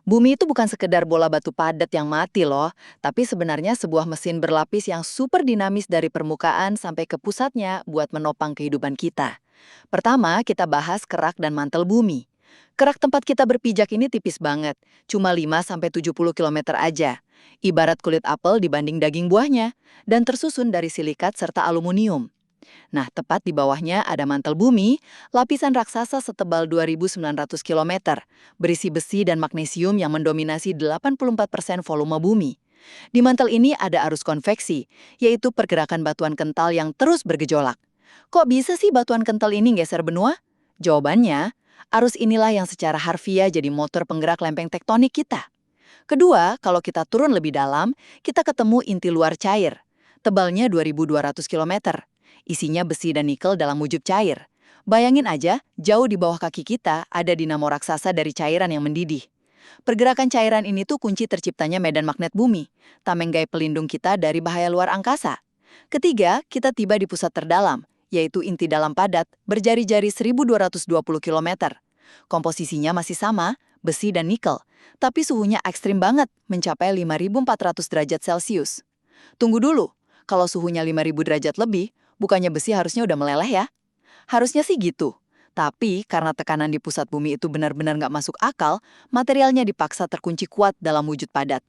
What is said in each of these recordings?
Bumi itu bukan sekedar bola batu padat yang mati loh, tapi sebenarnya sebuah mesin berlapis yang super dinamis dari permukaan sampai ke pusatnya buat menopang kehidupan kita. Pertama, kita bahas kerak dan mantel bumi. Kerak tempat kita berpijak ini tipis banget, cuma 5–70 km aja. Ibarat kulit apel dibanding daging buahnya, dan tersusun dari silikat serta aluminium. Nah, tepat di bawahnya ada mantel bumi, lapisan raksasa setebal 2.900 km, berisi besi dan magnesium yang mendominasi 84% volume bumi. Di mantel ini ada arus konveksi, yaitu pergerakan batuan kental yang terus bergejolak. Kok bisa sih batuan kental ini geser benua? Jawabannya, arus inilah yang secara harfiah jadi motor penggerak lempeng tektonik kita. Kedua, kalau kita turun lebih dalam, kita ketemu inti luar cair. Tebalnya 2.200 km. Isinya besi dan nikel dalam wujud cair. Bayangin aja, jauh di bawah kaki kita ada dinamo raksasa dari cairan yang mendidih. Pergerakan cairan ini tuh kunci terciptanya medan magnet bumi, tamenggai pelindung kita dari bahaya luar angkasa. Ketiga, kita tiba di pusat terdalam, yaitu inti dalam padat, berjari-jari 1.220 km. Komposisinya masih sama, besi dan nikel, tapi suhunya ekstrim banget, mencapai 5.400 derajat Celcius. Tunggu dulu, kalau suhunya 5.000 derajat lebih, bukannya besi harusnya udah meleleh ya? Harusnya sih gitu. Tapi karena tekanan di pusat bumi itu benar-benar nggak masuk akal, materialnya dipaksa terkunci kuat dalam wujud padat.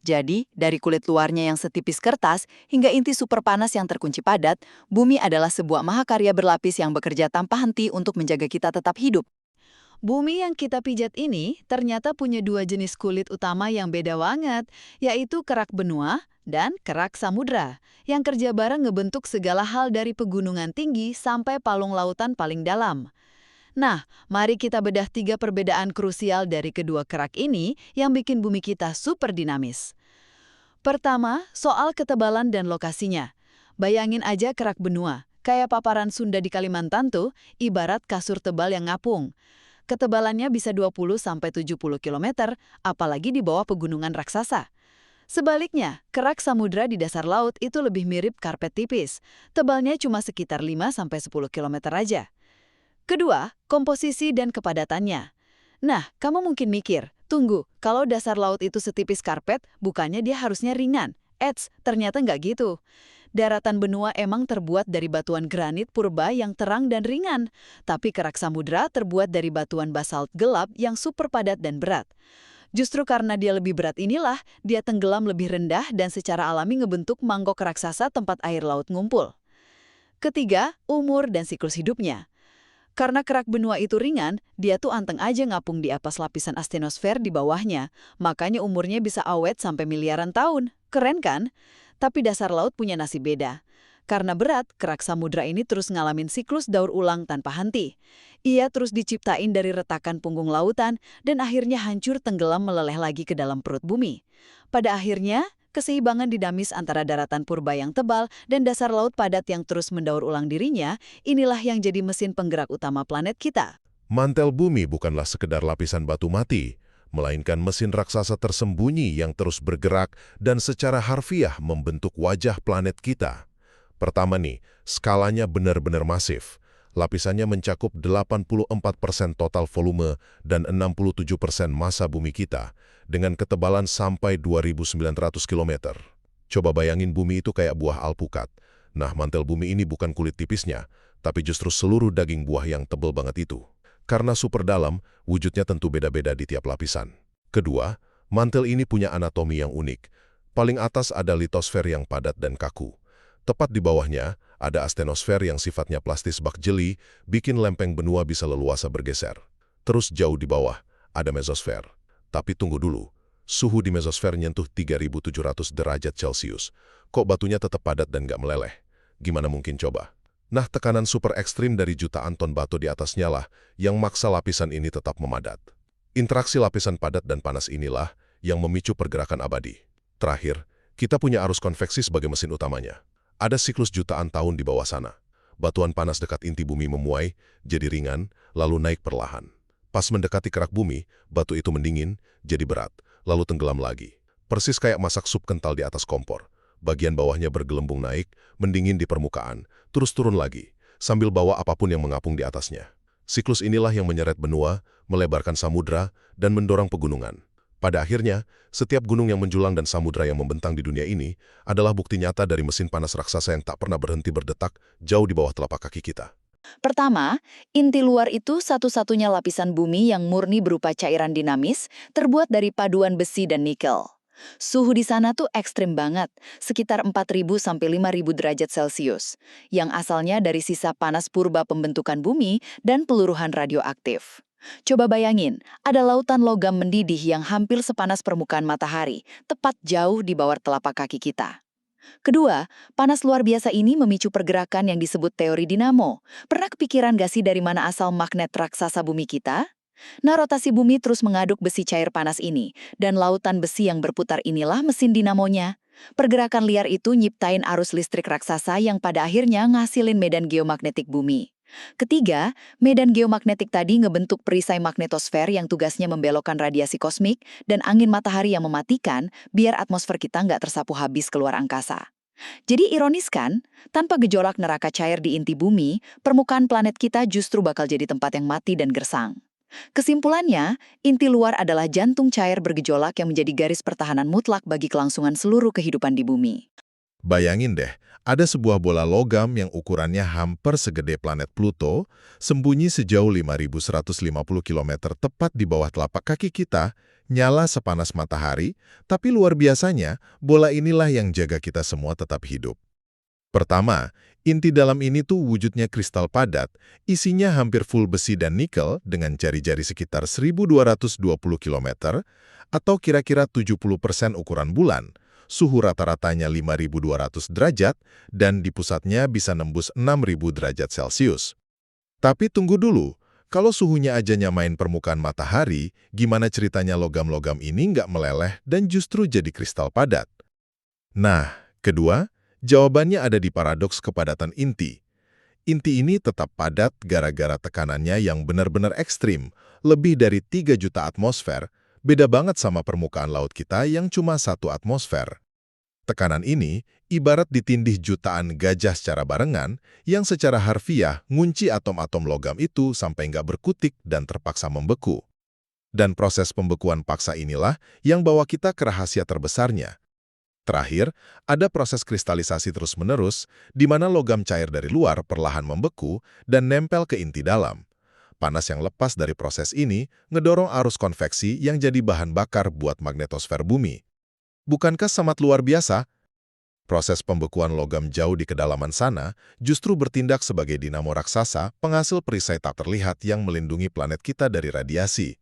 Jadi, dari kulit luarnya yang setipis kertas hingga inti super panas yang terkunci padat, bumi adalah sebuah mahakarya berlapis yang bekerja tanpa henti untuk menjaga kita tetap hidup. Bumi yang kita pijat ini ternyata punya dua jenis kulit utama yang beda banget, yaitu kerak benua dan kerak samudra, yang kerja bareng ngebentuk segala hal dari pegunungan tinggi sampai palung lautan paling dalam. Nah, mari kita bedah tiga perbedaan krusial dari kedua kerak ini yang bikin bumi kita super dinamis. Pertama, soal ketebalan dan lokasinya. Bayangin aja kerak benua, kayak paparan Sunda di Kalimantan tuh, ibarat kasur tebal yang ngapung. Ketebalannya bisa 20–70 km, apalagi di bawah pegunungan raksasa. Sebaliknya, kerak samudra di dasar laut itu lebih mirip karpet tipis. Tebalnya cuma sekitar 5–10 km aja. Kedua, komposisi dan kepadatannya. Nah, kamu mungkin mikir, tunggu, kalau dasar laut itu setipis karpet, bukannya dia harusnya ringan? Eits, ternyata nggak gitu. Daratan benua emang terbuat dari batuan granit purba yang terang dan ringan, tapi kerak samudra terbuat dari batuan basalt gelap yang super padat dan berat. Justru karena dia lebih berat inilah, dia tenggelam lebih rendah dan secara alami ngebentuk mangkok raksasa tempat air laut ngumpul. Ketiga, umur dan siklus hidupnya. Karena kerak benua itu ringan, dia tuh anteng aja ngapung di atas lapisan astenosfer di bawahnya, makanya umurnya bisa awet sampai miliaran tahun. Keren kan? Tapi dasar laut punya nasib beda. Karena berat, kerak samudra ini terus ngalamin siklus daur ulang tanpa henti. Ia terus diciptain dari retakan punggung lautan dan akhirnya hancur tenggelam meleleh lagi ke dalam perut bumi. Pada akhirnya, keseimbangan dinamis antara daratan purba yang tebal dan dasar laut padat yang terus mendaur ulang dirinya, inilah yang jadi mesin penggerak utama planet kita. Mantel bumi bukanlah sekedar lapisan batu mati, melainkan mesin raksasa tersembunyi yang terus bergerak dan secara harfiah membentuk wajah planet kita. Pertama nih, skalanya benar-benar masif. Lapisannya mencakup 84% total volume dan 67% massa bumi kita, dengan ketebalan sampai 2.900 km. Coba bayangin bumi itu kayak buah alpukat. Nah, mantel bumi ini bukan kulit tipisnya, tapi justru seluruh daging buah yang tebal banget itu. Karena super dalam, wujudnya tentu beda-beda di tiap lapisan. Kedua, mantel ini punya anatomi yang unik. Paling atas ada litosfer yang padat dan kaku. Tepat di bawahnya, ada astenosfer yang sifatnya plastis bak jeli, bikin lempeng benua bisa leluasa bergeser. Terus jauh di bawah, ada mesosfer. Tapi tunggu dulu, suhu di mesosfer nyentuh 3.700 derajat Celcius. Kok batunya tetap padat dan nggak meleleh? Gimana mungkin coba? Nah, tekanan super ekstrim dari jutaan ton batu di atasnya lah yang maksa lapisan ini tetap memadat. Interaksi lapisan padat dan panas inilah yang memicu pergerakan abadi. Terakhir, kita punya arus konveksi sebagai mesin utamanya. Ada siklus jutaan tahun di bawah sana. Batuan panas dekat inti bumi memuai, jadi ringan, lalu naik perlahan. Pas mendekati kerak bumi, batu itu mendingin, jadi berat, lalu tenggelam lagi. Persis kayak masak sup kental di atas kompor. Bagian bawahnya bergelembung naik, mendingin di permukaan, terus turun lagi, sambil bawa apapun yang mengapung di atasnya. Siklus inilah yang menyeret benua, melebarkan samudra, dan mendorong pegunungan. Pada akhirnya, setiap gunung yang menjulang dan samudra yang membentang di dunia ini adalah bukti nyata dari mesin panas raksasa yang tak pernah berhenti berdetak jauh di bawah telapak kaki kita. Pertama, inti luar itu satu-satunya lapisan bumi yang murni berupa cairan dinamis, terbuat dari paduan besi dan nikel. Suhu di sana tuh ekstrim banget, sekitar 4.000 sampai 5.000 derajat Celcius, yang asalnya dari sisa panas purba pembentukan bumi dan peluruhan radioaktif. Coba bayangin, ada lautan logam mendidih yang hampir sepanas permukaan matahari, tepat jauh di bawah telapak kaki kita. Kedua, panas luar biasa ini memicu pergerakan yang disebut teori dinamo. Pernah kepikiran gak sih dari mana asal magnet raksasa bumi kita? Nah, rotasi bumi terus mengaduk besi cair panas ini, dan lautan besi yang berputar inilah mesin dinamonya. Pergerakan liar itu nyiptain arus listrik raksasa yang pada akhirnya ngasilin medan geomagnetik bumi. Ketiga, medan geomagnetik tadi ngebentuk perisai magnetosfer yang tugasnya membelokkan radiasi kosmik dan angin matahari yang mematikan biar atmosfer kita nggak tersapu habis keluar angkasa. Jadi ironis kan, tanpa gejolak neraka cair di inti bumi, permukaan planet kita justru bakal jadi tempat yang mati dan gersang. Kesimpulannya, inti luar adalah jantung cair bergejolak yang menjadi garis pertahanan mutlak bagi kelangsungan seluruh kehidupan di bumi. Bayangin deh, ada sebuah bola logam yang ukurannya hampir segede planet Pluto, sembunyi sejauh 5.150 km tepat di bawah telapak kaki kita, nyala sepanas matahari, tapi luar biasanya, bola inilah yang jaga kita semua tetap hidup. Pertama, inti dalam ini tuh wujudnya kristal padat, isinya hampir full besi dan nikel dengan jari-jari sekitar 1.220 km, atau kira-kira 70% ukuran bulan. Suhu rata-ratanya 5.200 derajat, dan di pusatnya bisa nembus 6.000 derajat Celcius. Tapi tunggu dulu, kalau suhunya aja nyamain permukaan matahari, gimana ceritanya logam-logam ini nggak meleleh dan justru jadi kristal padat? Nah, kedua, jawabannya ada di paradoks kepadatan inti. Inti ini tetap padat gara-gara tekanannya yang benar-benar ekstrim, lebih dari 3 juta atmosfer, beda banget sama permukaan laut kita yang cuma 1 atmosfer. Tekanan ini ibarat ditindih jutaan gajah secara barengan yang secara harfiah ngunci atom-atom logam itu sampai nggak berkutik dan terpaksa membeku. Dan proses pembekuan paksa inilah yang bawa kita ke rahasia terbesarnya. Terakhir, ada proses kristalisasi terus-menerus di mana logam cair dari luar perlahan membeku dan nempel ke inti dalam. Panas yang lepas dari proses ini ngedorong arus konveksi yang jadi bahan bakar buat magnetosfer bumi. Bukankah sangat luar biasa? Proses pembekuan logam jauh di kedalaman sana justru bertindak sebagai dinamo raksasa penghasil perisai tak terlihat yang melindungi planet kita dari radiasi.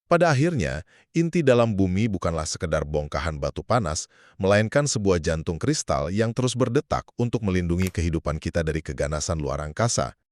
Pada akhirnya, inti dalam bumi bukanlah sekedar bongkahan batu panas, melainkan sebuah jantung kristal yang terus berdetak untuk melindungi kehidupan kita dari keganasan luar angkasa.